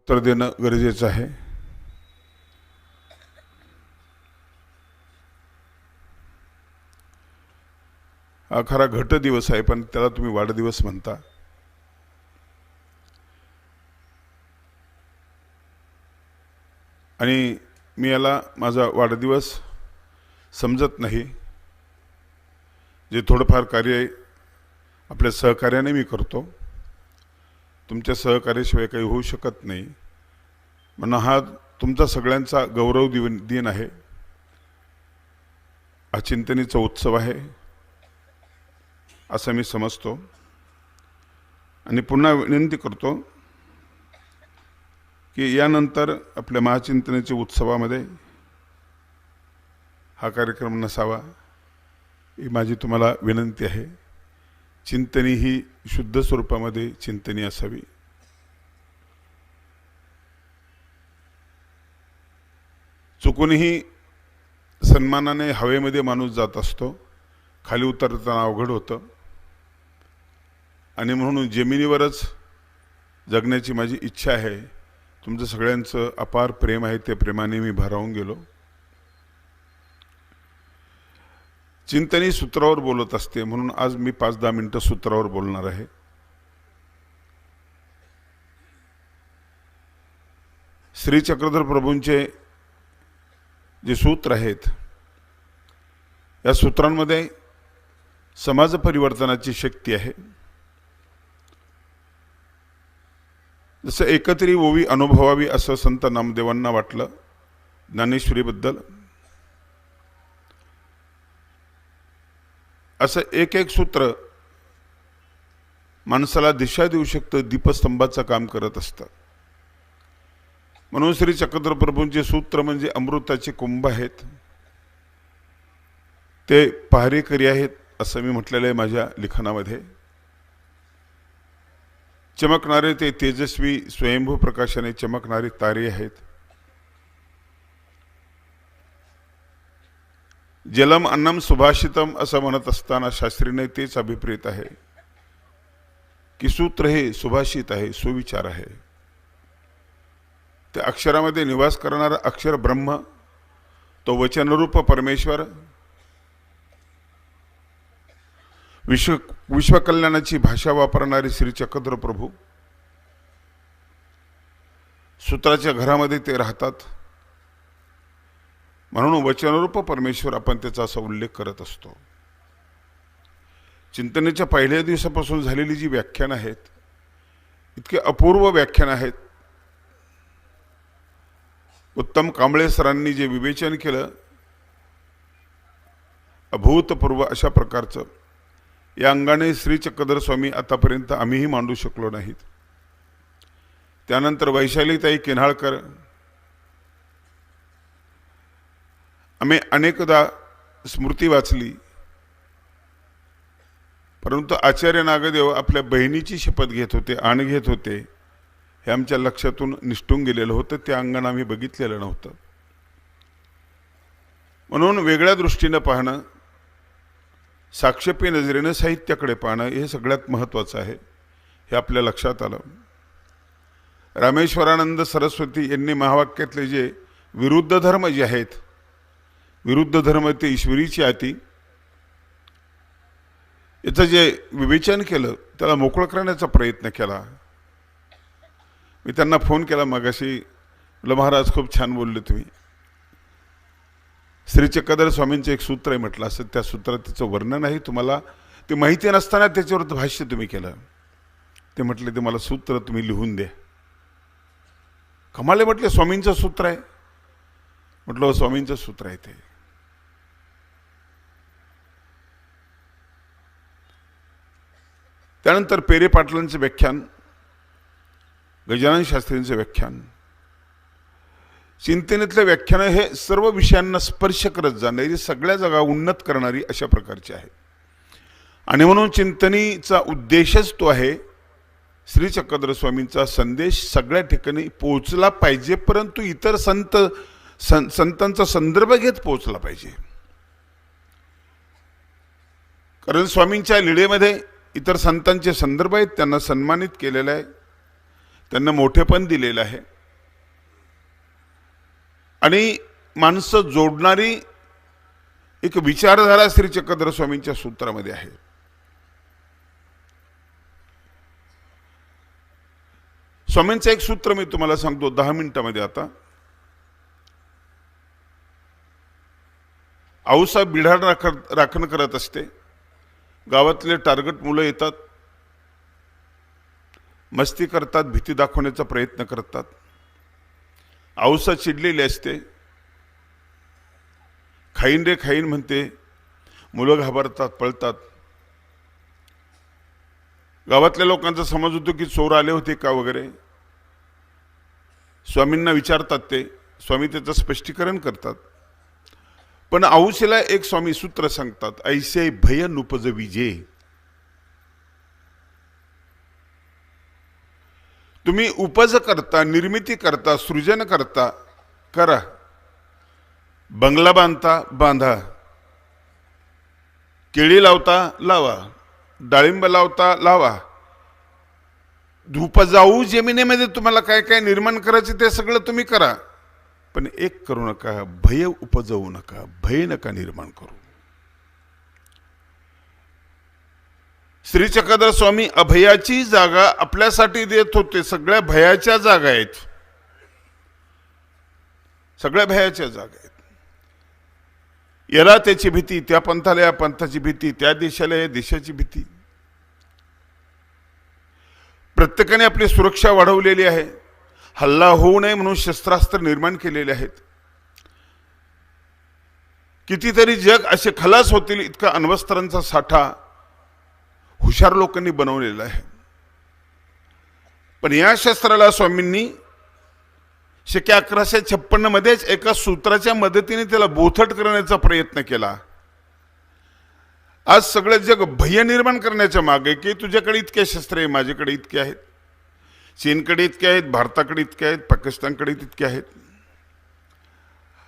उत्तर देणं गरजेचं आहे। हा खरा घट दिवस आहे, पण त्याला तुम्ही वाढदिवस म्हणता। आणि मी याला माझा वाढदिवस समजत नाही। जे थोडंफार कार्य आपल्या सहकार्याने मी करतो, तुमच्या सहकार्याशिवाय काही होऊ शकत नाही। म्हणून हा तुमचा सगळ्यांचा गौरव दिन आहे, हा चिंतनीचा उत्सव आहे असं मी समजतो। आणि पुन्हा विनंती करतो की यानंतर आपल्या महाचिंतनेच्या उत्सवामध्ये हा कार्यक्रम नसावा, ही माझी तुम्हाला विनंती आहे। चिंतनी ही शुद्ध स्वरूपामध्ये चिंतनी असावी। चुकूनही सन्मानाने हवेमध्ये माणूस जात असतो, खाली उतरताना अवघड होतं। आणि म्हणून जमिनीवरच जगण्याची माझी इच्छा आहे। तुमचं सगळ्यांचं अपार प्रेम आहे, ते प्रेमाने मी भारावून गेलो। चिंतनी सूत्रावर बोलत असते, म्हणून आज मी 5-10 मिनिटं सूत्रावर बोलणार आहे। श्री चक्रधर प्रभूंचे जे सूत्र आहेत, या सूत्रांमध्ये समाज परिवर्तनाची शक्ती आहे। जसं एकत्री ओवी अनुभवावी असं संत नामदेवांना वाटलं ज्ञानेश्वरीबद्दल, असं एक एक सूत्र माणसाला दिशा देऊ शकतं, दीपस्तंभाचं काम करत असतं। म्हणून श्री चक्रधर प्रभूंचे सूत्र म्हणजे अमृताचे कुंभ आहेत, ते पहारेकरी आहेत असं मी म्हटलेलं आहे माझ्या लिखाणामध्ये। चमकणारे ते तेजस्वी स्वयंभू प्रकाशाने चमकणारे तारे आहेत। जलम अन्नम सुभाषितम असं म्हणत असताना शास्त्रीने तेच अभिप्रेत आहे की सूत्र हे सुभाषित आहे, सुविचार आहे। त्या अक्षरामध्ये निवास करणारा अक्षर ब्रह्म, तो वचनरूप परमेश्वर, विश्वकल्याणाची भाषा वापरणारे श्री चक्रधर प्रभू, सूत्राच्या घरामध्ये ते राहतात। म्हणून वचनरूप परमेश्वर आपण त्याचा असा उल्लेख करत असतो। चिंतनेच्या पहिल्या दिवसापासून झालेली जी व्याख्यान आहेत, इतके अपूर्व व्याख्यान आहेत। उत्तम कांबळे सरांनी जे विवेचन केलं, अभूतपूर्व अशा प्रकारचं, या अंगाने श्री चक्रधर स्वामी आतापर्यंत आम्हीही मांडू शकलो नाहीत। त्यानंतर वैशालीताई किन्हाळकर, आम्ही अनेकदा स्मृती वाचली, परंतु आचार्य नागदेव आपल्या बहिणीची शपथ घेत होते, आण घेत होते, हे आमच्या लक्षातून निष्ठून गेलेलं होतं। त्या अंगाने आम्ही बघितलेलं नव्हतं। म्हणून वेगळ्या दृष्टीनं पाहणं, साक्षेपी नजरेनं साहित्याकडे पाहणं हे सगळ्यात महत्त्वाचं आहे, हे आपल्या लक्षात आलं। रामेश्वरानंद सरस्वती यांनी महावाक्यातले जे विरुद्ध धर्म जे आहेत, विरुद्ध धर्म ते ईश्वरीची आती, याचं जे विवेचन केलं, त्याला मोकळं करण्याचा प्रयत्न केला। मी त्यांना फोन केला मगाशी, म्हटलं महाराज खूप छान बोलले तुम्ही। श्री चक्रधर स्वामींचं एक सूत्र आहे म्हटलं, असं त्या सूत्रात त्याचं वर्णन आहे, तुम्हाला ते माहिती नसताना त्याच्यावर भाष्य तुम्ही केलं। ते म्हटले ते मला सूत्र तुम्ही लिहून द्या। कमाले म्हटले स्वामींचं सूत्र आहे? म्हटलं स्वामींचं सूत्र आहे ते। त्यानंतर पेरे पाटलांचं व्याख्यान, गजानन शास्त्रींचं व्याख्यान, चिंतनेतले व्याख्यान हे सर्व विषयांना स्पर्श करत जाणारी, सगळ्या जागा उन्नत करणारी अशा प्रकारची आहे। आणि म्हणून चिंतनीचा उद्देशच तो आहे, श्री चक्रधर स्वामींचा संदेश सगळ्या ठिकाणी पोहोचला पाहिजे, परंतु इतर संतांचा संदर्भ घेत पोहोचला पाहिजे। कारण स्वामींच्या लीळेमध्ये इतर संतांचे संदर्भ आहेत, त्यांना सन्मानित केलेलं आहे, त्यांना मोठेपण दिलेलं आहे। आणि माणसं जोडणारी एक विचारधारा श्री चक्रधर स्वामींच्या सूत्रामध्ये आहे. स्वामींचं एक सूत्र मी तुम्हाला सांगतो 10 मिनिटांमध्ये. आता आऊसाहेब बिढाड राखण करत असते. गावातले टार्गेट मुलं येतात, मस्ती करतात, भीती दाखवण्याचा प्रयत्न करतात. आऊसा चिडलेली असते, खाईन रे खाईन म्हणते. मुलं घाबरतात, पळतात. गावातल्या लोकांचा समज होतो की चोर आले होते का वगैरे. स्वामींना विचारतात ते, स्वामी त्याचं स्पष्टीकरण करतात. पण आऊशीला एक स्वामी सूत्र सांगतात, ऐसे भय नुपज विजे. तुम्ही उपज करता, निर्मिती करता, सृजन करता, करा. बंगला बांधता, बांधा. केळी लावता, लावा. डाळिंब लावता, लावा. उपजाऊ जमिनीमध्ये तुम्हाला काय काय निर्माण करायचे ते सगळं तुम्ही करा. पण एक करू नका, भय उपजवू नका, भय नका निर्माण करू. श्री चक्रधर स्वामी अभयाची जागा आपल्यासाठी देत होते. सगळ्या भयाच्या जागा आहेत, सगळ्या भयाच्या जागा आहेत. याला त्याची भीती, त्या पंथाला या पंथाची भीती, त्या देशाला या देशाची भीती. प्रत्येकाने आपली सुरक्षा वाढवलेली आहे. हल्ला होऊ नये म्हणून शस्त्रास्त्र निर्माण केलेले आहेत. कितीतरी जग असे खलास होतील इतका अण्वस्त्रांचा साठा हुशार लोकांनी बनवलेला आहे. पण या शस्त्राला स्वामींनी शके 1156 मध्येच एका सूत्राच्या मदतीने त्याला बोथट करण्याचा प्रयत्न केला. आज सगळे जग भय निर्माण करण्याच्या मागे की तुझ्याकडे इतके शस्त्र आहे, माझ्याकडे इतके आहेत, चीनकडे इतके आहेत, भारताकडे इतके आहेत, पाकिस्तानकडे तितके आहेत.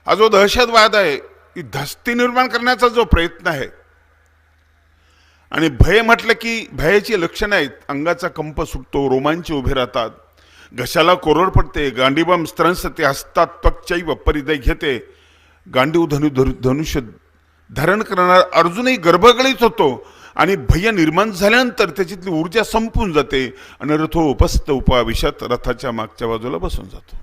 हा जो दहशतवाद आहे, ही धस्ती निर्माण करण्याचा जो प्रयत्न आहे. आणि भय म्हटलं की भयाची लक्षणं आहेत. अंगाचा कंप सुटतो, रोमांच उभे राहतात, घशाला कोरड पडते, गांडीबम स्त्रंसते, हस्तात त्वक्चैव परिदह्यते. गांडीव धनुष्य धारण करणारा अर्जुनही गर्भगळीत होतो. आणि भय निर्माण झाल्यानंतर त्याच्यातली ऊर्जा संपून जाते आणि रथोपस्थ उपाविशत रथाच्या मागच्या बाजूला बसून जातो.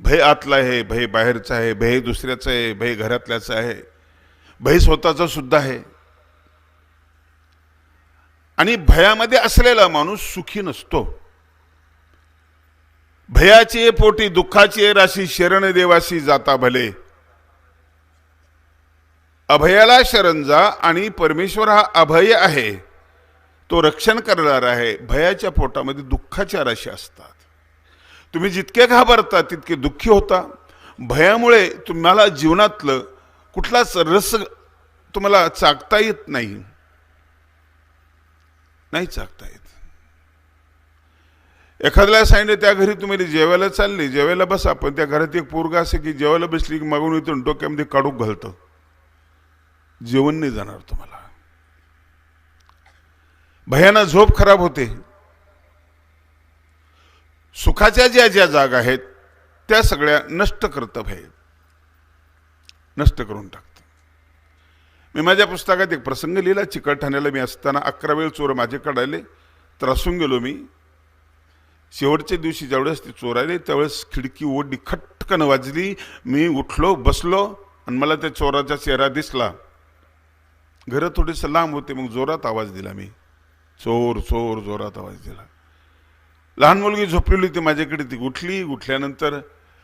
भय आतला आहे, भय बाहेरचा आहे, भय दुसऱ्याचं आहे, भय घरातल्याचं आहे, भय स्वतःचा सुद्धा आहे. आणि भयामध्ये असलेला माणूस सुखी नसतो. भयाची पोटी दुःखाची राशी शरण देवासी जाता भले. अभयाला शरण जा आणि परमेश्वर हा अभय आहे, तो रक्षण करणार आहे. भयाच्या पोटामध्ये दुःखाच्या राशी असतात. तुम्ही जितके घाबरता तितके दुःखी होता. भयामुळे तुम्हाला जीवनातलं कुठलाच रस तुम्हाला चाकता येत नाही, नाही चाकता येत. एखाद्याला सांगितलं त्या घरी तुम्ही जेवायला चालले, जेवायला बसा, पण त्या घरात एक पोरगा असे की जेवायला बसली की मागून येतो डोक्यामध्ये काढूक घालतं, जेवण नाही जाणार तुम्हाला. भयानं झोप खराब होते. सुखाच्या ज्या ज्या जागा आहेत त्या सगळ्या नष्ट करतं भय, नष्ट करून टाकतं. मी माझ्या पुस्तकात एक प्रसंग लिहिला. चिकलठाण्याला मी असताना 11 वेळ चोर माझ्याकडे आले, त्रासून गेलो मी. शेवटच्या दिवशी ज्यावेळेस ते चोर आले त्यावेळेस खिडकी ओढली, खटकन वाजली. मी उठलो, बसलो आणि मला त्या चोराचा चेहरा दिसला. घरं थोडेसे लांब होते, मग जोरात आवाज दिला मी, चोर चोर, जोरात आवाज दिला. लहान मुलगी झोपलेली होती माझ्याकडे, ती उठली. उठल्यानंतर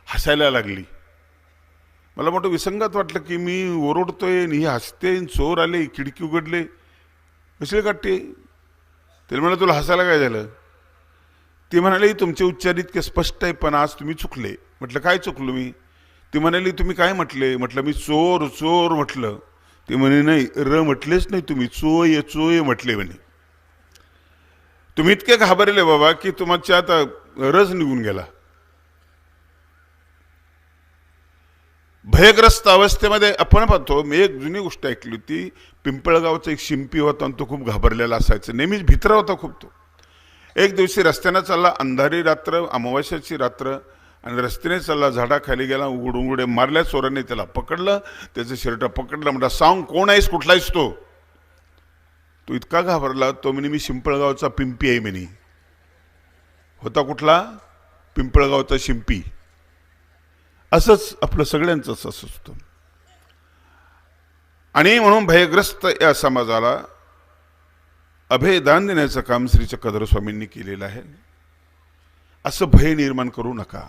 हसायला लागली. मला मोठं विसंगात वाटलं की मी ओरडतोय आणि ही हसते, चोर आले, खिडकी उघडले, कशी काटते. त्याला म्हणलं तुला हसायला काय झालं. ती म्हणाली तुमचे उच्चार इतके स्पष्ट आहे पण आज तुम्ही चुकले. म्हटलं काय चुकलो मी. ती म्हणाली तुम्ही काय म्हटले. म्हटलं मी चोर चोर म्हटलं. ती म्हणे नाही, र म्हटलेच नाही तुम्ही, चोय चोय म्हटले म्हणे. तुम्ही इतके घाबरले बाबा की तुमच्या आता रस निघून गेला. भयग्रस्त अवस्थेमध्ये आपण पाहतो. मी एक जुनी गोष्ट ऐकली होती. पिंपळगावचा एक शिंपी होता आणि तो खूप घाबरलेला असायचा, नेहमीच भित्रा होता खूप तो. एक दिवशी रस्त्यानं चालला, अंधारी रात्र, अमावास्याची रात्र, आणि रस्त्याने चालला, झाडाखाली गेला, उघडे मारल्या चोरांनी, त्याला पकडलं, त्याचं शर्ट पकडलं, म्हणता सांग कोण आहेस, कुठला आहेस तो. तो इतका घाबरला, तो म्हणे मी शिंपळगावचा पिंपी आहे म्हणे. होता कुठला? पिंपळगावचा शिंपी. असंच आपलं सगळ्यांचं असं असतं. आणि म्हणून भयग्रस्त या समाजाला अभयदान देण्याचं काम श्री चक्रधर स्वामींनी केलेलं आहे. असं भय निर्माण करू नका.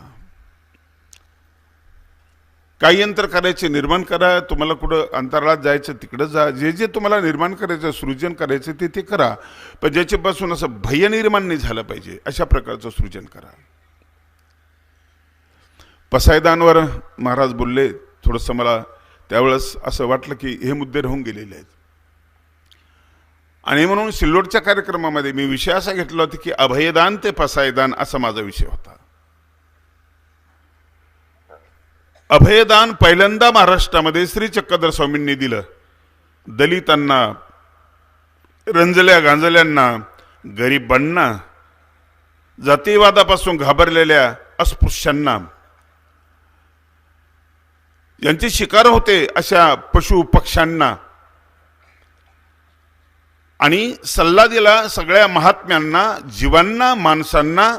काही यंत्र करायचे निर्माण करा. तुम्हाला कुठं अंतराळात जायचं तिकडं जा. जे जे तुम्हाला निर्माण करायचं, सृजन करायचं ते ते करा. पण ज्याच्यापासून असं भय निर्माण नाही झालं पाहिजे अशा प्रकारचं सृजन करा. पसायदानवर महाराज बोलले. थोडंसं मला त्यावेळेस असं वाटलं की हे मुद्दे राहून गेलेले आहेत. आणि म्हणून सिल्लोडच्या कार्यक्रमामध्ये मी विषय असा घेतला होता की अभयदान ते पसायदान असा माझा विषय होता. अभयदान पहिल्यांदा महाराष्ट्रामध्ये श्री चक्रधर स्वामींनी दिलं. दलितांना, रंजल्या गांजल्यांना, गरिबांना, जातीवादापासून घाबरलेल्या अस्पृश्यांना, यांचे शिकार होते अशा पशु पक्ष्यांना, आणि सल्ला दिला सगळ्या महात्म्यांना, जीवांना, माणसांना.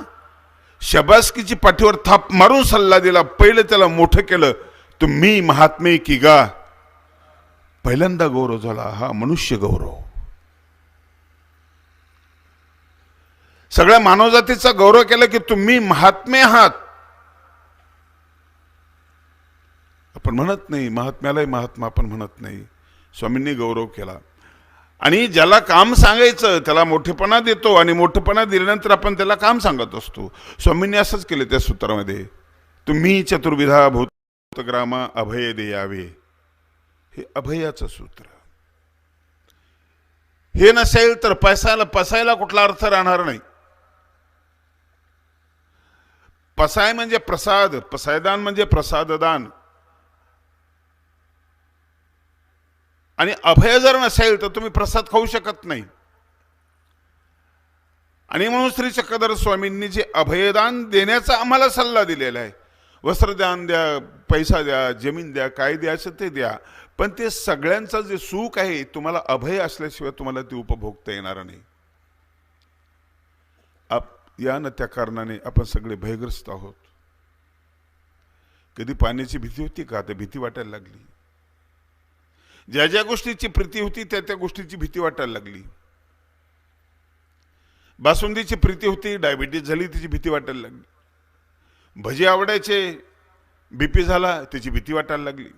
शबासकीची पाठीवर थाप मारून सल्ला दिला. पहिलं त्याला मोठं केलं. तुम्ही महात्मे की गा. पहिल्यांदा गौरव झाला हा मनुष्य गौरव. सगळ्या मानवजातीचा गौरव केला की तुम्ही महात्मे आहात. आपण म्हणत नाही महात्म्यालाही महात्मा आपण म्हणत नाही. स्वामींनी गौरव केला. आणि ज्याला काम सांगायचं त्याला मोठेपणा देतो, आणि मोठेपणा दिल्यानंतर आपण त्याला काम सांगत असतो. स्वामींनी असंच केलं त्या सूत्रामध्ये. तुम्ही चतुर्विधा भूतग्रामा अभय देयावे. हे अभयाचं सूत्र. हे नसेल तर पसायला कुठला अर्थ राहणार नाही. पसाय म्हणजे प्रसाद, पसायदान म्हणजे प्रसाददान. आणि अभय जर नसेल तर तुम्ही प्रसाद खाऊ शकत नाही. आणि म्हणून श्री चक्रधर स्वामींनी जे अभयदान देण्याचा आम्हाला सल्ला दिलेला आहे. वस्त्रदान द्या, पैसा द्या, जमीन द्या, काय द्यायचं ते द्या, पण ते सगळ्यांचं जे सुख आहे तुम्हाला अभय असल्याशिवाय तुम्हाला ते उपभोगता येणार नाही. या न त्या कारणाने आपण सगळे भयग्रस्त आहोत. कधी पाण्याची भीती होती का? तर भीती वाटायला लागली. ज्या ज्या गोष्टीची प्रीती होती त्या त्या गोष्टीची भीती वाटायला लागली. बासुंदीची प्रीती होती, डायबिटीज झाली, तिची भीती वाटायला लागली. भजी आवडायचे, बीपी झाला, त्याची भीती वाटायला लागली.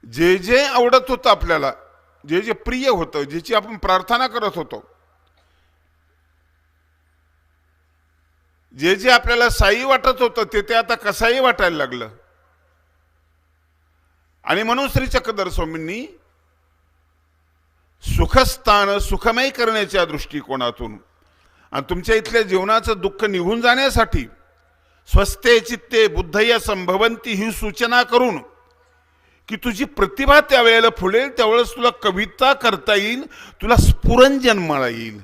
जे जे आवडत होतं आपल्याला, जे जे प्रिय होतं, ज्याची आपण प्रार्थना करत होतो, जे जे आपल्याला साई वाटत होतं ते ते आता कसाई वाटायला लागलं. आणि म्हणून श्री चक्रधर स्वामींनी सुखस्थान सुखमय करण्याच्या दृष्टिकोनातून आणि तुमच्या इथल्या जीवनाचं दुःख निघून जाण्यासाठी स्वस्थे चित्ते बुद्धय संभवंती ही सूचना करून की तुझी प्रतिभा त्यावेळेला फुलेल, त्यावेळेस तुला कविता करता येईल, तुला स्फुरण जन्माला येईल.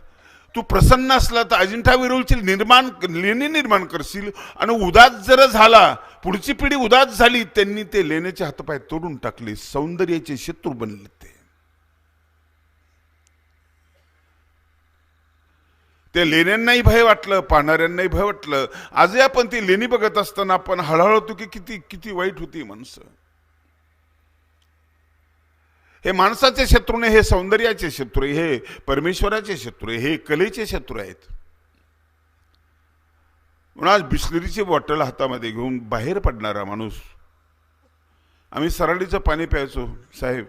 तू प्रसन्न असला तर अजिंठा वेरूळची लेणी निर्माण करशील. आणि उदास जर झाला, पुढची पिढी उदास झाली, त्यांनी ते लेण्याचे हातपाय तोडून टाकले, सौंदर्याचे शत्रू बनले. ते लेण्यांनाही भय वाटलं, पाहणाऱ्यांनाही भय वाटलं. आजही आपण ती लेणी बघत असताना आपण हळहळ होतो की किती किती वाईट होती माणसं. हे माणसाचे शत्रू नाही, हे सौंदर्याचे शत्रू, हे परमेश्वराचे शत्रू, हे कलेचे शत्रू आहेत. म्हणून आज बिस्लरीची बॉटल हातामध्ये घेऊन बाहेर पडणारा माणूस. आम्ही सराडीचं पाणी प्यायचो साहेब.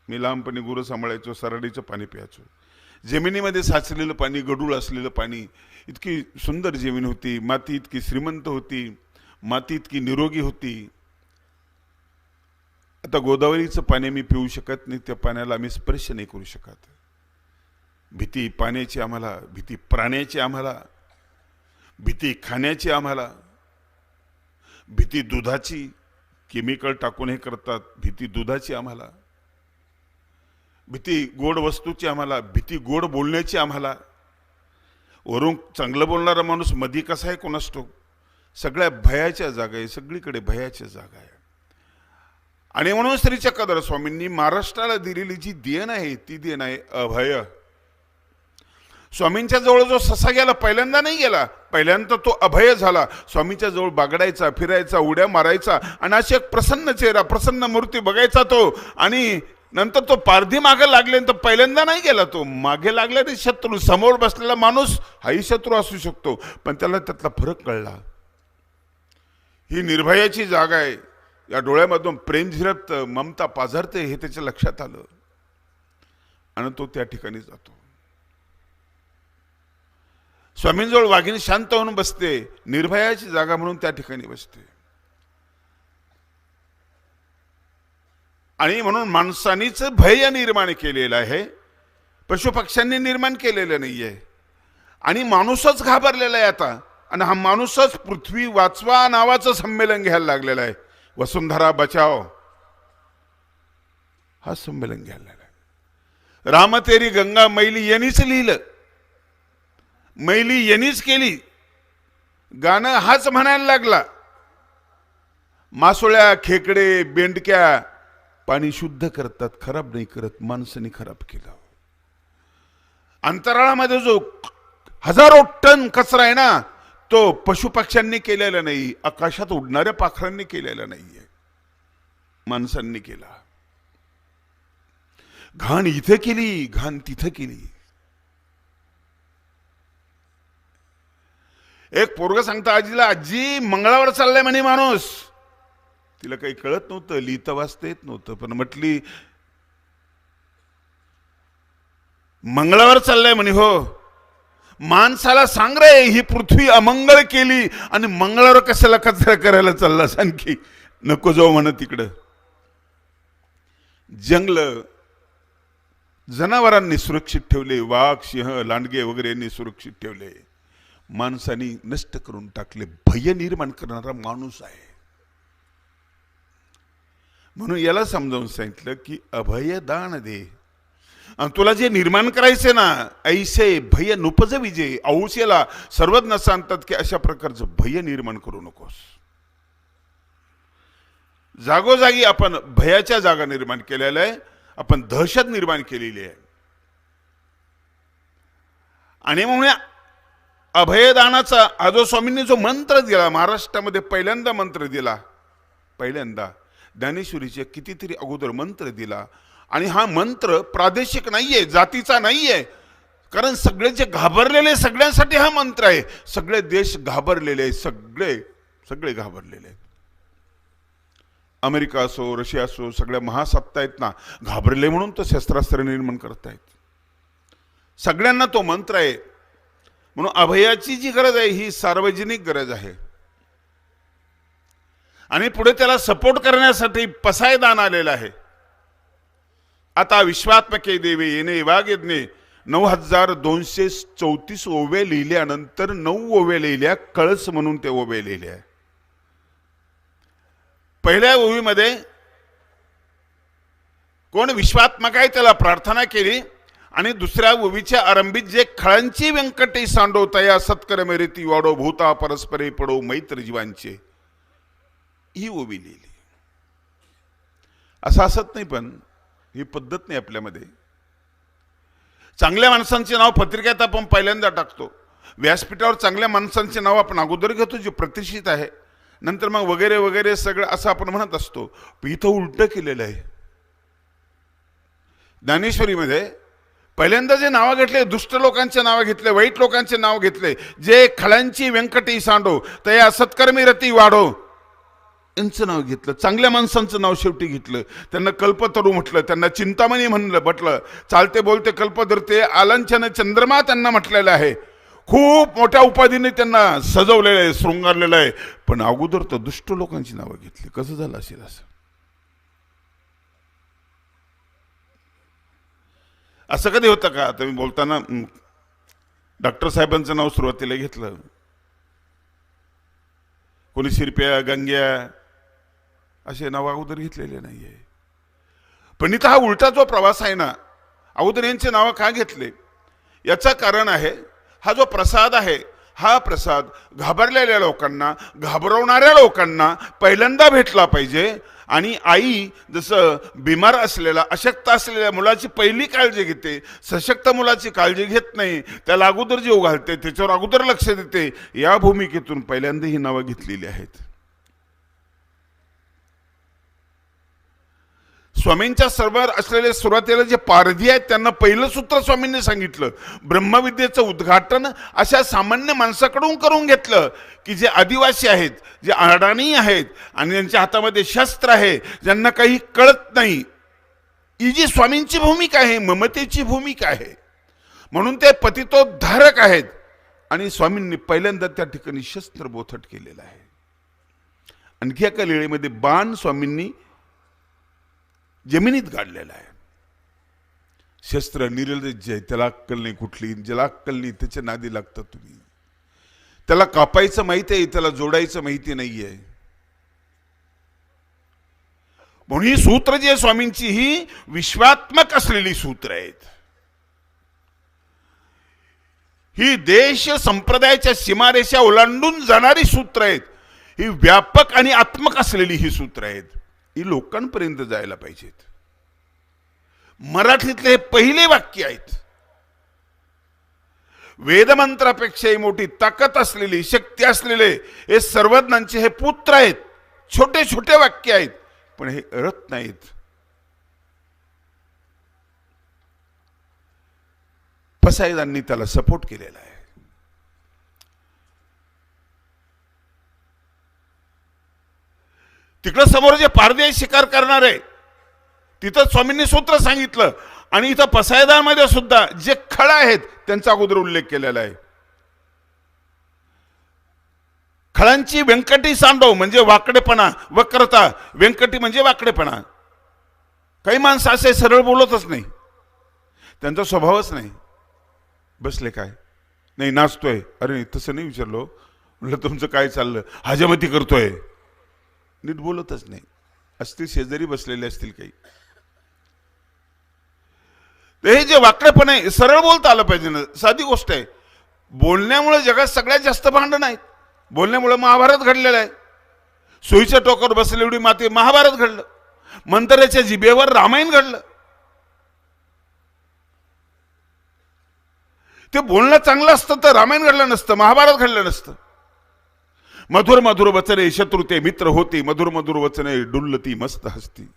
मी लहानपणी गुरं सांभाळायचो, सराडीचं पाणी प्यायचो. जमिनीमध्ये साचलेलं पाणी, गडूळ असलेलं पाणी. इतकी सुंदर जमीन होती, माती इतकी श्रीमंत होती, माती इतकी निरोगी होती. आता गोदावरीचं पाणी मी पिऊ शकत नाही, त्या पाण्याला आम्ही स्पर्श नाही करू शकत. भीती पाण्याची आम्हाला, भीती प्राण्याची आम्हाला, भीती खाण्याची आम्हाला, भीती दुधाची, केमिकल टाकून हे करतात, भीती दुधाची आम्हाला, भीती गोड वस्तूची आम्हाला, भीती गोड बोलण्याची आम्हाला. वरून चांगलं बोलणारा माणूस मधी कसा आहे कोणास ठाऊक, सगळ्या भयाच्या जागा आहे, सगळीकडे भयाच्या जागा आहे. आणि म्हणून श्री चक्रधर स्वामींनी महाराष्ट्राला दिलेली जी देण आहे ती देण आहे अभय. स्वामींच्या जवळ जो ससा गेला पहिल्यांदा नाही गेला, पहिल्यांदा तो अभय झाला. स्वामींच्या जवळ बागडायचा, फिरायचा, उड्या मारायचा आणि अशी एक प्रसन्न चेहरा, प्रसन्न मूर्ती बघायचा तो. आणि नंतर तो पारधी मागे लागल्यानंतर पहिल्यांदा नाही गेला तो, मागे लागल्याने शत्रू. समोर बसलेला माणूस हाही शत्रू असू शकतो, पण त्याला त्यातला फरक कळला. ही निर्भयाची जागा आहे, या डोळ्यामधून प्रेम झिरपतं, ममता पाझरते हे त्याच्या लक्षात आलं आणि तो त्या ठिकाणी जातो. स्वामींजवळ वाघीण शांत होऊन बसते, निर्भयाची जागा म्हणून त्या ठिकाणी बसते. आणि म्हणून माणसानीच भय निर्माण केलेलं आहे, पशुपक्ष्यांनी निर्माण केलेलं नाहीये. आणि माणूसच घाबरलेला आहे आता. आणि हा माणूसच पृथ्वी वाचवा नावाचं संमेलन घ्यायला लागलेला आहे. वसुंधरा बचाव हा संमेलन घ्यायला लागला. राम तेरी गंगा मैली यांनीच लिहिलं, मैली यांनीच केली. गाणं हाच म्हणायला लागला. मासोळ्या, खेकडे, बेंडक्या पाणी शुद्ध करतात, खराब नाही करत. माणसाने खराब केलं. अंतराळामध्ये जो हजारो टन कचरा आहे ना, तो पशुपक्ष्यांनी केलेला नाही, आकाशात उडणाऱ्या पाखरांनी केलेला नाहीये, माणसांनी केला. घाण इथे केली, घाण तिथे केली. एक पोरग सांगता आजीला, आजी मंगळावर चाललाय म्हणे माणूस. तिला काही कळत नव्हतं, लिहिता वाचता येत नव्हतं, पण म्हटली मंगळावर चाललाय म्हणे. हो, माणसाला सांग रे, ही पृथ्वी अमंगळ केली आणि मंगळावर कशाला कचरा करायला चाललास आणखी, नको जाऊ म्हणत तिकडं. जंगल जनावरांनी सुरक्षित ठेवले, वाघ, सिंह, लांडगे वगैरे यांनी सुरक्षित ठेवले. माणसाने नष्ट करून टाकले. भय निर्माण करणारा माणूस आहे. म्हणून याला समजावून सांगितलं की अभय दान दे. आणि तुला जे निर्माण करायचे ना, ऐसे भय नुपज विजय. औषेला सर्वज्ञ सांगतात की अशा प्रकारचं भय निर्माण करू नकोस. जागोजागी आपण भयाच्या जागा निर्माण केलेल्या आहे, आपण दहशत निर्माण केलेली आहे. आणि म्हणून अभयदानाचा आजो स्वामींनी जो मंत्र दिला, महाराष्ट्रामध्ये पहिल्यांदा मंत्र दिला, पहिल्यांदा ज्ञानेश्वरीचे कितीतरी अगोदर मंत्र दिला. आणि हा मंत्र प्रादेशिक नाहीये, जातीचा नाहीये, कारण सगळे जे घाबरलेले सगळ्यांसाठी हा मंत्र आहे. सगळे देश घाबरलेले, सगळे घाबरलेले. अमेरिका असो, रशिया असो, सगळ्या महासत्ता आहेत ना, घाबरले म्हणून तर शस्त्रास्त्र निर्माण करतायत. सगळ्यांना तो मंत्र आहे. म्हणून अभयाची जी गरज आहे ही सार्वजनिक गरज आहे. आणि पुढे त्याला सपोर्ट करण्यासाठी पसायदान आलेलं आहे. आता विश्वात्मके देवे येणे वागेदने 9234 ओव्या लिहिल्यानंतर 9 ओव्या लिहिल्या कळस म्हणून ते ओव्या लिहिल्या. पहिल्या ओवीमध्ये कोण विश्वात्मक आहे त्याला प्रार्थना केली. आणि दुसऱ्या ओवीच्या आरंभीत जे खळांची व्यंकटे सांडो तया सत्कर मेरेती वाडो भूता परस्परे पडो मैत्र जीवांचे, ही ओवी लिहिली. असं असत नाही, पण ही पद्धत नाही आपल्यामध्ये. चांगल्या माणसांचे नाव पत्रिकेत आपण पहिल्यांदा टाकतो. व्यासपीठावर चांगल्या माणसांचे नाव आपण अगोदर घेतो जे प्रतिष्ठित आहे, नंतर मग वगैरे वगैरे सगळं असं आपण म्हणत असतो. इथं उलट केलेलं आहे. ज्ञानेश्वरीमध्ये पहिल्यांदा जे नाव घेतले, दुष्ट लोकांचे नाव घेतले, वाईट लोकांचे नाव घेतले. जे खळांची व्यंकटी सांडो तया सत्कर्मी रती वाढो, यांचं नाव घेतलं. चांगल्या माणसांचं नाव शेवटी घेतलं. त्यांना कल्पतरू म्हटलं, त्यांना चिंतामणी म्हणलं, म्हटलं. चालते बोलते कल्पधरते आलांछन चंद्रमा त्यांना म्हटलेलं आहे. खूप मोठ्या उपाधीने त्यांना सजवलेलं आहे, शृंगारलेलं आहे. पण अगोदर तर दुष्ट लोकांची नावं घेतली. कसं झालं असेल असं? असं कधी होतं का? आता मी बोलताना डॉक्टर साहेबांचं नाव सुरुवातीला घेतलं, कोणी शिरप्या, गंग्या असे नाव अगोदर घेतलेले नाहीये. पण इथं हा उलटा जो प्रवास आहे ना, अगोदर यांचे नाव का घेतले याचं कारण आहे, हा जो प्रसाद आहे हा प्रसाद घाबरलेल्या लोकांना, घाबरवणाऱ्या लोकांना पहिल्यांदा भेटला पाहिजे. आणि आई जसं बिमार असलेला, अशक्त असलेल्या मुलाची पहिली काळजी घेते, सशक्त मुलाची काळजी घेत नाही, त्याला अगोदर जीव घालते, त्याच्यावर अगोदर लक्ष देते, या भूमिकेतून पहिल्यांदा ही नावं घेतलेली आहेत. स्वामींच्या सर्वांवर असलेले सुरुवातीला जे पारधी आहेत त्यांना पहिलं सूत्र स्वामींनी सांगितलं. ब्रह्मविद्येचं उद्घाटन अशा सामान्य माणसाकडून करून घेतलं की जे आदिवासी आहेत, जे अडाणी आहेत आणि ज्यांच्या हातामध्ये शस्त्र आहे, ज्यांना काही कळत नाही. ही जी स्वामींची भूमिका आहे, ममतेची भूमिका आहे. म्हणून ते पतितोद्धारक आहेत. आणि स्वामींनी पहिल्यांदा त्या ठिकाणी शस्त्र बोथट केलेलं आहे. आणखी एका लीळेमध्ये बाण स्वामींनी जमिनीत गाडलेला आहे. शस्त्र निर्लज्ज आहे, त्याला अक्कल नाही कुठली. ज्याला अक्कल नाही त्याच्या नादी लागतात तुम्ही. त्याला कापायचं माहिती आहे, त्याला जोडायचं माहिती नाहीये. म्हणून ही सूत्र जी आहे स्वामींची, ही विश्वात्मक असलेली सूत्र आहेत. ही देश संप्रदायाच्या सीमारेषा ओलांडून जाणारी सूत्र आहेत. ही व्यापक आणि आत्मक असलेली ही सूत्र आहेत. ही लोकांपर्यंत जायला पाहिजेत. मराठीतले हे पहिले वाक्य आहेत. वेदमंत्रापेक्षाही मोठी ताकद असलेली, शक्ती असलेले हे सर्वज्ञांचे हे पुत्र आहेत. छोटे छोटे वाक्य आहेत, पण हे रत्न आहेत. पसायदांनी त्याला सपोर्ट केलेला आहे. तिकडं समोर जे पारदे शिकार करणार आहे तिथं स्वामींनी सूत्र सांगितलं. आणि इथं पसायदामध्ये सुद्धा जे खळ आहेत त्यांचा अगोदर उल्लेख केलेला आहे. खळांची व्यंकटी सांडव म्हणजे वाकडेपणा, वक्रता. व्यंकटी म्हणजे वाकडेपणा. काही माणसं असे सरळ बोलतच नाही, त्यांचा स्वभावच नाही. बसले काय नाही, नाचतोय. अरे नाही, तसं नाही विचारलो. म्हटलं तुमचं काय चाललं? हजामती करतोय. नीट बोलतच नाही. असतील शेजारी बसलेले असतील काही. हे जे वाकडेपण आहे, सरळ बोलता आलं पाहिजे ना. साधी गोष्ट आहे. बोलण्यामुळे जगात सगळ्यात जास्त भांडण आहेत. बोलण्यामुळे महाभारत घडलेलं आहे. सोयीच्या टोकावर बसलेली एवढी माती महाभारत घडलं. मंतराच्या जिभेवर रामायण घडलं. ते बोलणं चांगलं असतं तर रामायण घडलं नसतं, महाभारत घडलं नसतं. मधुर मधुर वचने शत्रुते मित्र होती, मधुर मधुर वचने डुल्लती मस्त हसती.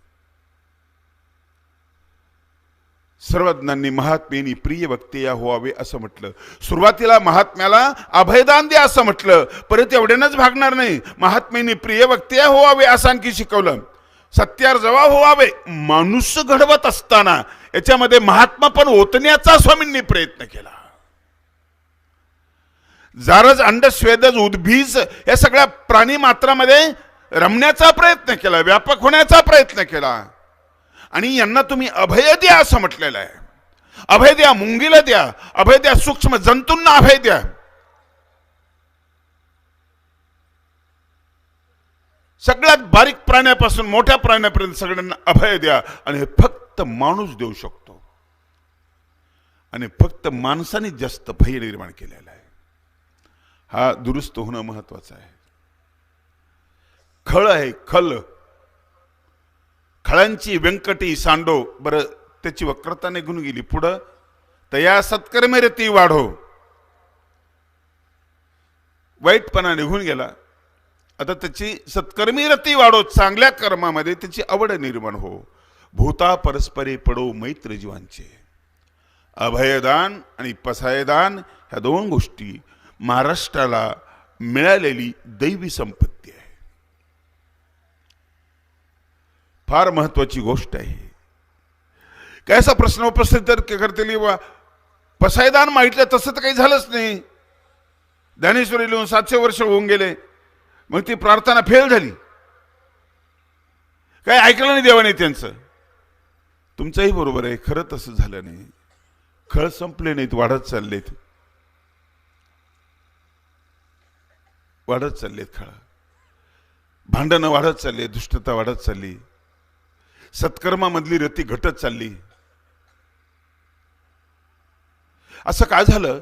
सर्वज्ञांनी महात्मेनी प्रिय वक्ते या व्हावे असं म्हटलं. सुरुवातीला महात्म्याला अभयदान द्या असं म्हटलं. परत एवढ्यानंच भागणार नाही. महात्मेनी प्रिय वक्ते या व्हावे असं आणखी शिकवलं. सत्यावर जवाब व्हावे. माणूस घडवत असताना याच्यामध्ये महात्मा पण ओतण्याचा स्वामींनी प्रयत्न केला. जारज अंड स्वेदज उद्भीज या सगळ्या प्राणी मात्रामध्ये रमण्याचा प्रयत्न केला, व्यापक होण्याचा प्रयत्न केला. आणि यांना तुम्ही अभय द्या असं म्हटलेलं आहे. अभय द्या, मुंगीला द्या, अभय द्या, सूक्ष्म जंतूंना अभय द्या. सगळ्यात बारीक प्राण्यापासून मोठ्या प्राण्यापर्यंत सगळ्यांना अभय द्या. आणि हे फक्त माणूस देऊ शकतो. आणि फक्त माणसाने जास्त भय निर्माण केलेला आहे. हा दुरुस्त होणं महत्वाचं आहे. खळ आहे, खल. खळांची व्यंकटी सांडो. बरं, त्याची वक्रता निघून गेली. पुढं तया सत्कर्मे रती वाढो. वाईटपणा निघून गेला. आता त्याची सत्कर्मी रती वाढो. चांगल्या कर्मामध्ये त्याची आवड निर्माण हो. भूता परस्परे पडो मैत्र जीवांचे. अभयदान आणि पसायदान ह्या दोन गोष्टी महाराष्ट्राला मिळालेली दैवी संपत्ती आहे. फार महत्वाची गोष्ट आहे. काय असा प्रश्न उपस्थित करतील, पसायदान माहितलं तसं तर काही झालंच नाही. ज्ञानेश्वरी लिहून 700 वर्ष होऊन गेले, मग ती प्रार्थना फेल झाली. काय ऐकलं नाही देवाने त्यांचं. तुमचंही बरोबर आहे, खरं तसं झालं नाही. खळ संपले नाहीत, वाढत चाललेत. वाढत चाललेत खळ. भांडणं वाढत चालली, दुष्टता वाढत चालली, सत्कर्मामधली रती घटत चालली. असं काय झालं?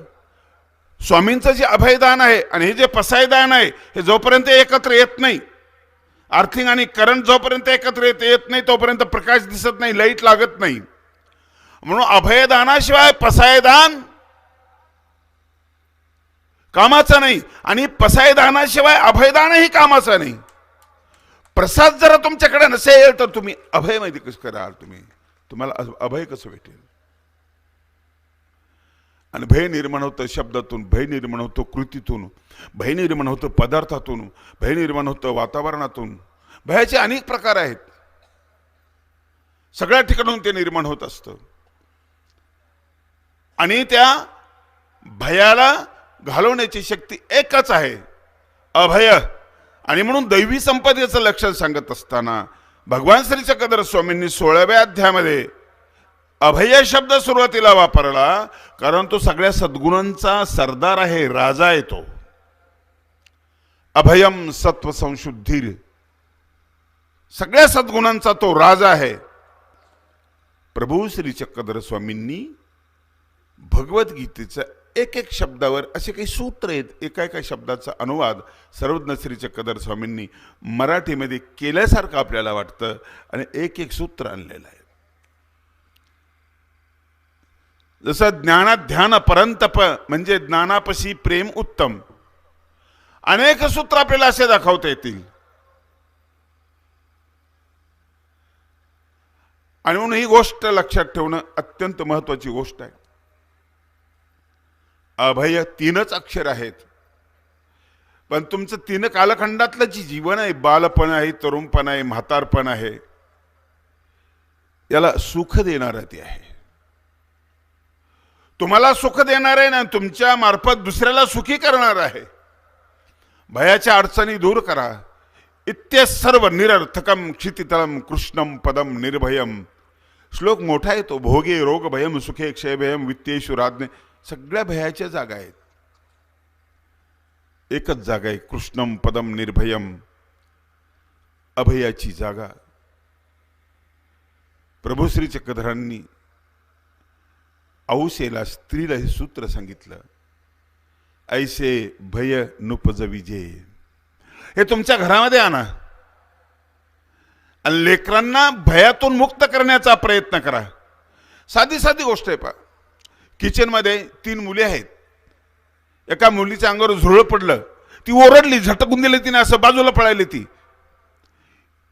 स्वामींचं जे अभयदान आहे आणि हे जे पसायदान आहे, हे जोपर्यंत एकत्र येत नाही, अर्थिंग आणि करंट जोपर्यंत एकत्र येत नाही तोपर्यंत प्रकाश दिसत नाही, लाईट लागत नाही. म्हणून अभयदानाशिवाय पसायदान कामाचं नाही आणि पसायदानाशिवाय अभयदानही कामाचं नाही. प्रसाद जर तुमच्याकडे नसेल तर तुम्ही अभय माहिती कसं कराल, तुम्हाला अभय कसं भेटेल. आणि भय निर्माण होतं शब्दातून, भय निर्माण होतं कृतीतून, भय निर्माण होतं पदार्थातून, भय निर्माण होतं वातावरणातून. भयाचे अनेक प्रकार आहेत, सगळ्या ठिकाणून ते निर्माण होत असतं. आणि त्या भयाला घालवण्याची शक्ती एकच आहे, अभय. आणि म्हणून दैवी संपदेचं लक्षण सांगत असताना भगवान श्री चक्रधर स्वामींनी 16व्या अध्यायामध्ये अभय शब्द सुरुवातीला वापरला, कारण तो सगळ्या सद्गुणांचा सरदार आहे, राजा आहे तो. अभयम सत्व संशुद्धीर, सगळ्या सद्गुणांचा तो राजा आहे. प्रभू श्री चक्रधर स्वामींनी भगवद्गीतेचा एक एक शब्दावर असे काही सूत्र आहेत, एका एका शब्दाचा अनुवाद सर्वज्ञ श्री चक्रधर स्वामींनी मराठीमध्ये केल्यासारखं आपल्याला वाटतं आणि एक एक सूत्र आणलेलं आहे. जसं ज्ञानात ध्यान परंतप म्हणजे ज्ञानापशी प्रेम उत्तम, अनेक सूत्र आपल्याला असे दाखवता येतील. आणि म्हणून ही गोष्ट लक्षात ठेवणं अत्यंत महत्वाची गोष्ट आहे. अभय 3च अक्षर आहेत, पण तुमचं 3 कालखंडातलं जी जीवन आहे, बालपण आहे, तरुणपण आहे, म्हातारपण आहे, याला सुख देणारं ते आहे. तुम्हाला सुख देणार आहे ना, तुमच्या मार्फत दुसऱ्याला सुखी करणार आहे. भयाच्या अडचणी दूर करा. इत्य सर्व निरर्थकम क्षितितलम कृष्णम पदम निर्भयम. श्लोक मोठा आहे तो. भोगे रोग भयम सुखे क्षय भयम वित्तेषु राज्ञे. सगळ्या भयाच्या जागा आहेत, एकच जागा आहे कृष्णम पदम निर्भयम, अभयाची जागा. प्रभू श्री चक्रधरांनी औसेला स्त्रीला हे सूत्र सांगितलं, ऐसे भय नुपज विजे. हे तुमच्या घरामध्ये आणा आणि लेकरांना भयातून मुक्त करण्याचा प्रयत्न करा. साधी साधी गोष्ट आहे. पा किचनमध्ये 3 मुली आहेत. एका मुलीच्या अंगावर झुरळ पडलं, ती ओरडली, झटकून दिली तिने, असं बाजूला पळायली.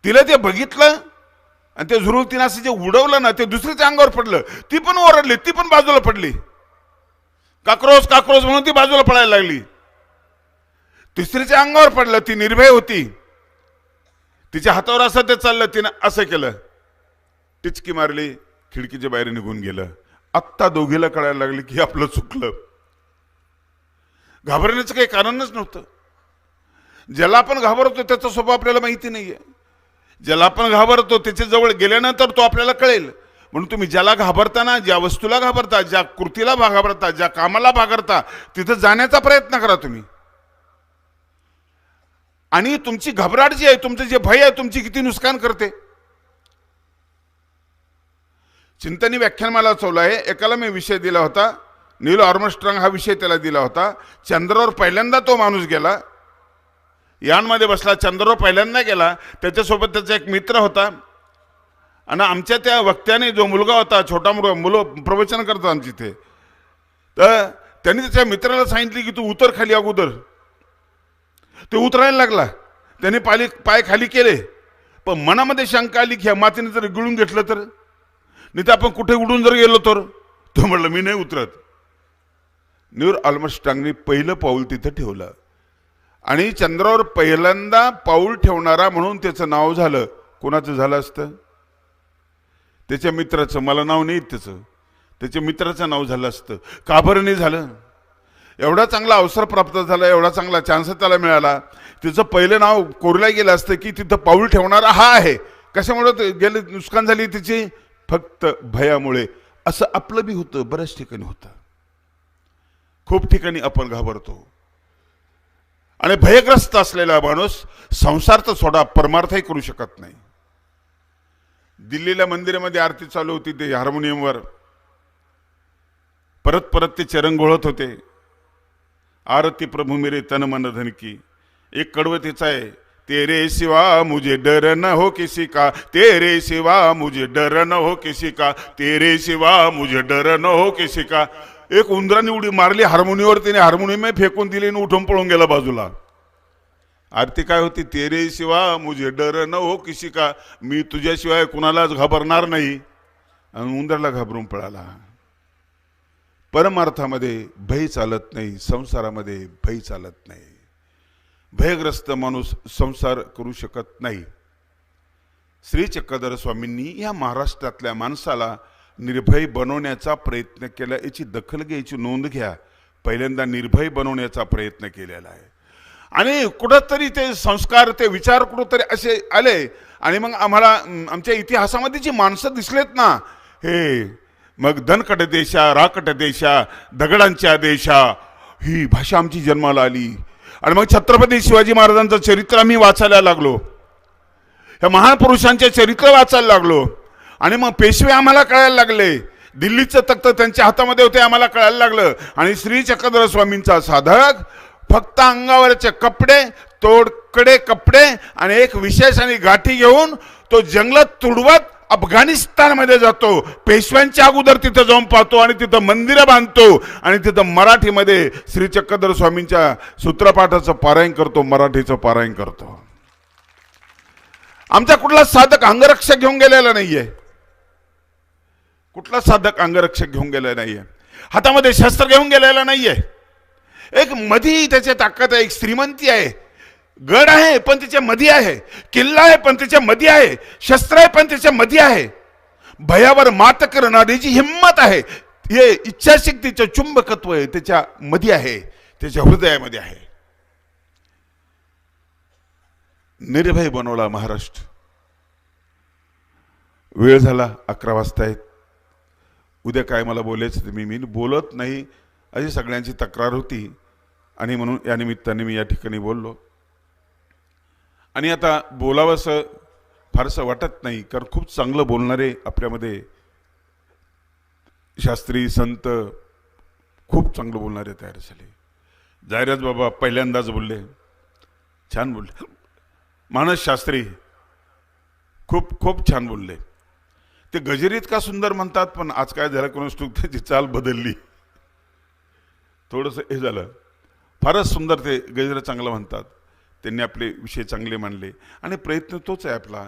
तिला ते बघितलं आणि ते झुरळ तिने असं जे उडवलं ना, ते दुसरीच्या अंगावर पडलं. ती पण ओरडली, ती पण बाजूला पडली. काक्रोच काक्रोच म्हणून ती बाजूला पळायला लागली. तिसरीच्या अंगावर पडलं, ती निर्भय होती. तिच्या हातावर असं ते चाललं, तिनं असं केलं, टिचकी मारली, खिडकीच्या बाहेर निघून गेलं. आत्ता दोघीला कळायला लागली की आपलं चुकलं. घाबरण्याचं काही कारणच नव्हतं. ज्याला आपण घाबरतो त्याचा स्वभाव आपल्याला माहिती नाहीये. ज्याला आपण घाबरतो त्याच्या जवळ गेल्यानंतर तो आपल्याला कळेल. म्हणून तुम्ही ज्याला घाबरताना, ज्या वस्तूला घाबरता, ज्या कृतीला घाबरता, ज्या कामाला घाबरता, तिथं जाण्याचा प्रयत्न करा तुम्ही. आणि तुमची घबराट जी आहे, तुमचं जे भय आहे, तुमची किती नुकसान करते. चिंतनी व्याख्यानमाला चालू आहे. एकाला मी विषय दिला होता, नील आर्मस्ट्रॉंग हा विषय त्याला दिला होता. चंद्रावर पहिल्यांदा तो माणूस गेला, यानमध्ये बसला, चंद्रावर पहिल्यांदा गेला. त्याच्यासोबत त्याचा एक मित्र होता. आणि आमच्या त्या वक्त्याने जो मुलगा होता, छोटा मुलगा, मुलं प्रवचन करतात आमच्या इथे, तर त्यांनी त्याच्या मित्राला सांगितले की तू उतर खाली अगोदर. ते उतरायला लागला. त्याने पाय खाली केले, पण मनामध्ये शंका आली की मातीने जर गिळून घेतलं तर, नाही तर आपण कुठे उडून जर गेलो तर. तो म्हणलं मी नाही उतरत. नील आर्मस्ट्रॉंगने पहिलं पाऊल तिथं ठेवलं आणि चंद्रावर पहिल्यांदा पाऊल ठेवणारा म्हणून त्याचं नाव झालं. कोणाचं झालं असतं? त्याच्या मित्राचं. मला नाव नाही त्याचं, त्याच्या मित्राचं नाव झालं असतं. का बरं नाही झालं? एवढा चांगला अवसर प्राप्त झाला, एवढा चांगला चान्स त्याला मिळाला. तिचं पहिलं नाव कोरलं गेलं असतं की तिथं पाऊल ठेवणारा हा आहे. कशामुळे गेले नुकसान झाली तिची? फक्त भयामुळे. असं आपलं बी होतं, बऱ्याच ठिकाणी होतं. खूप ठिकाणी आपण घाबरतो. आणि भयग्रस्त असलेला माणूस संसार तर सोडा, परमार्थही करू शकत नाही. दिल्लीला मंदिरामध्ये आरती चालू होती, ते हार्मोनियमवर परत परत ते चरण घोळत होते. आरती प्रभु मेरे तन मन धन की. एक कडवतीचा आहे, तेरे सिवा मुझे डर न हो किसी का, तेरे सिवा मुझे डर न हो किसी का, तेरे सिवा मुझे डर न हो किसी का. एक उंदराने उडी मारली हार्मोनियमवर, तिने हार्मोनियम फेकून दिली आणि उठून पळून गेला बाजूला. आरती काय होती, तेरे सिवा मुझे डर न हो किसी का, मी तुझ्याशिवाय कुणालाच घाबरणार नाही. आणि उंदराला घाबरून पळाला. परमार्थामध्ये भय चालत नाही, संसारामध्ये भय चालत नाही. भयग्रस्त माणूस संसार करू शकत नाही. श्री चक्रधर स्वामींनी या महाराष्ट्रातल्या माणसाला निर्भय बनवण्याचा प्रयत्न केला. याची दखल घ्यायची, नोंद घ्या. पहिल्यांदा निर्भय बनवण्याचा प्रयत्न केलेला आहे. आणि कुठंतरी ते संस्कार, ते विचार कुठंतरी असे आले. आणि मग आम्हाला आमच्या इतिहासामध्ये जी माणसं दिसलेत ना, हे मग धनकट देशा, राकट देशा, दगडांच्या देशा, ही भाषा आमची जन्माला आली. आणि मग छत्रपती शिवाजी महाराजांचं चरित्र आम्ही वाचायला लागलो, ह्या महान पुरुषांचे चरित्र वाचायला लागलो. आणि मग पेशवे आम्हाला कळायला लागले, दिल्लीचं तख्त त्यांच्या हातामध्ये होते आम्हाला कळायला लागलं. आणि श्री चक्रधर स्वामींचा साधक फक्त अंगावरचे कपडे, तोडकडे कपडे आणि एक विशेष आणि गाठी घेऊन तो जंगलात तुडवत अफगाणिस्तानमध्ये जातो. पेशव्यांच्या अगोदर तिथं जाऊन पाहतो आणि तिथं मंदिरं बांधतो आणि तिथं मराठीमध्ये श्री चक्रधर स्वामींच्या सूत्रपाठाचं पारायण करतो, मराठीचं पारायण करतो. आमचा कुठला साधक अंगरक्षक घेऊन गेलेला नाहीये, कुठला साधक अंगरक्षक घेऊन गेलेला नाहीये, हातामध्ये शस्त्र घेऊन गेलेला नाहीये. एक मधी त्याची ताकद आहे, एक श्रीमंती आहे. गड आहे पण त्याच्या मध्ये आहे, किल्ला आहे पण त्याच्या मध्ये आहे, शस्त्र आहे पण त्याच्या मध्ये आहे. भयावर मात करणारीची हिंमत आहे, हे इच्छाशक्तीचं चुंबकत्व आहे त्याच्या मध्ये आहे, त्याच्या हृदयामध्ये आहे. निर्भय बनवला महाराष्ट्र. वेळ झाला, 11 वाजतायत. उद्या काय मला बोलायचं मी बोलत नाही अशी सगळ्यांची तक्रार होती. आणि म्हणून या निमित्ताने मी या ठिकाणी बोललो. आणि आता बोलावंसं फारसं वाटत नाही, कारण खूप चांगलं बोलणारे आपल्यामध्ये शास्त्री संत खूप चांगलं बोलणारे तयार झाले. जाहिरात बाबा पहिल्यांदाच बोलले, छान बोलले. मानस शास्त्री खूप खूप छान बोलले. ते गजरीत का सुंदर म्हणतात, पण आज काय झालं कोणास ठाऊक, त्याची चाल बदलली, थोडंसं हे झालं. फारच सुंदर ते गजर चांगलं म्हणतात. त्यांनी आपले विषय चांगले मांडले. आणि प्रयत्न तोच आहे आपला,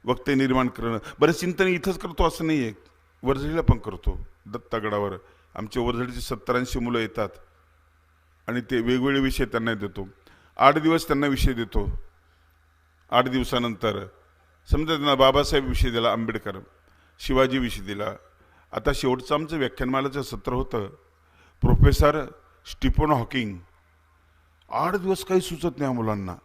वक्ते निर्माण करणं. बरं, चिंतन इथंच करतो असं नाही आहे, वर्झळीला पण करतो. दत्तगडावर आमच्या वर्झळीची 70-80 मुलं येतात आणि ते वेगवेगळे विषय त्यांना देतो. 8 दिवस त्यांना विषय देतो. 8 दिवसानंतर समजा त्यांना बाबासाहेब विषय दिला, आंबेडकर, शिवाजी विषय दिला. आता शेवटचं आमचं व्याख्यानमालाचं सत्र होतं प्रोफेसर स्टीफन हॉकिंग. 8 दिवस काही सुचत नाही मुलांना.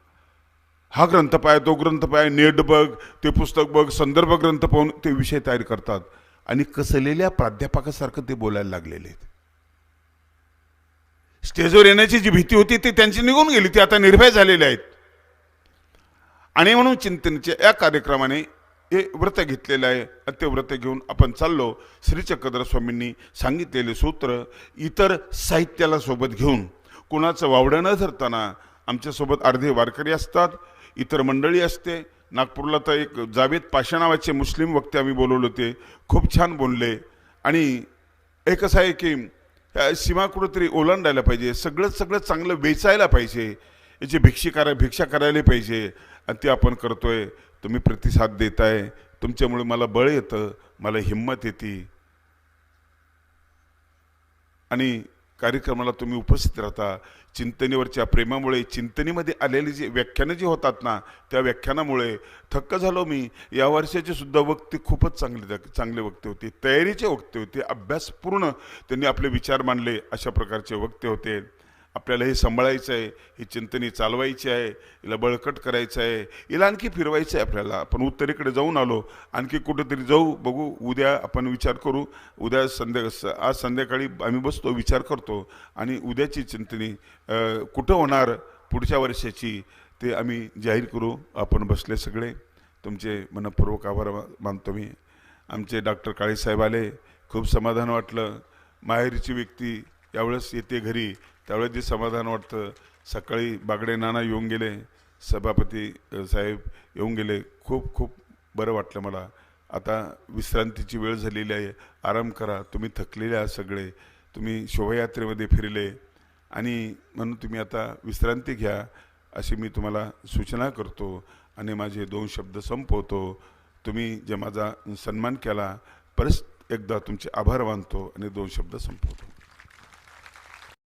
हा ग्रंथ पाय, तो ग्रंथ पाय, नेट बघ, ते पुस्तक बघ, संदर्भ ग्रंथ पाहून ते विषय तयार करतात. आणि कसलेल्या प्राध्यापकासारखं ते बोलायला लागलेले आहेत. स्टेजवर येण्याची जी भीती होती ती त्यांची निघून गेली, ती आता निर्भय झालेले आहेत. आणि म्हणून चिंतनच्या या कार्यक्रमाने हे व्रत घेतलेलं आहे. ते व्रत घेऊन आपण चाललो. श्री चक्रधर स्वामींनी सांगितलेले सूत्र इतर साहित्याला सोबत घेऊन, कुणाचं वावडं न धरताना. आमच्यासोबत अर्धे वारकरी असतात, इतर मंडळी असते. नागपूरला तर एक जावेद पाशा नावाचे मुस्लिम वक्ते आम्ही बोलवले होते, खूप छान बोलले. आणि एक असं आहे की सीमा कुठंतरी ओलांडायला पाहिजे, सगळं चांगलं वेचायला पाहिजे, याची भिक्षा करायला पाहिजे. आणि ते आपण करतोय. तुम्ही प्रतिसाद देताय, तुमच्यामुळे मला बळ येतं, मला हिंमत येते. आणि कार्यक्रमाला तुम्ही उपस्थित राहता. चिंतनेवरच्या प्रेमामुळे, चिंतनेमध्ये आलेली जी व्याख्यानं जी होतात ना, त्या व्याख्यानामुळे थक्क झालो मी. या वर्षाचे सुद्धा वक्ते खूपच चांगले वक्ते होते, तयारीचे वक्ते होते, अभ्यासपूर्ण त्यांनी आपले विचार मांडले, अशा प्रकारचे वक्ते होते. आपल्याला हे सांभाळायचं आहे, ही चिंतनी चालवायची आहे, हिला बळकट करायचं आहे, हिला आणखी फिरवायचं आहे आपल्याला. आपण उत्तरेकडे जाऊन आलो, आणखी कुठेतरी जाऊ, बघू, उद्या आपण विचार करू. उद्या आज संध्याकाळी आम्ही बसतो, विचार करतो. आणि उद्याची चिंतनी कुठं होणार पुढच्या वर्षाची ते आम्ही जाहीर करू. आपण बसले सगळे, तुमचे मनपूर्वक आभार मानतो मी. आमचे डॉक्टर काळेसाहेब आले, खूप समाधान वाटलं. माहेरची व्यक्ती यावेळेस येते घरी, त्यावेळेस जे समाधान वाटतं. सकाळी बागडे नाना येऊन गेले, सभापती साहेब येऊन गेले, खूप खूप बरं वाटलं मला. आता विश्रांतीची वेळ झालेली आहे, आराम करा, तुम्ही थकलेले आहात सगळे, तुम्ही शोभायात्रेमध्ये फिरले आणि म्हणून तुम्ही आता विश्रांती घ्या अशी मी तुम्हाला सूचना करतो आणि माझे 2 शब्द संपवतो. तुम्ही जे माझा सन्मान केला, परत एकदा तुमचे आभार मानतो आणि 2 शब्द संपवतो.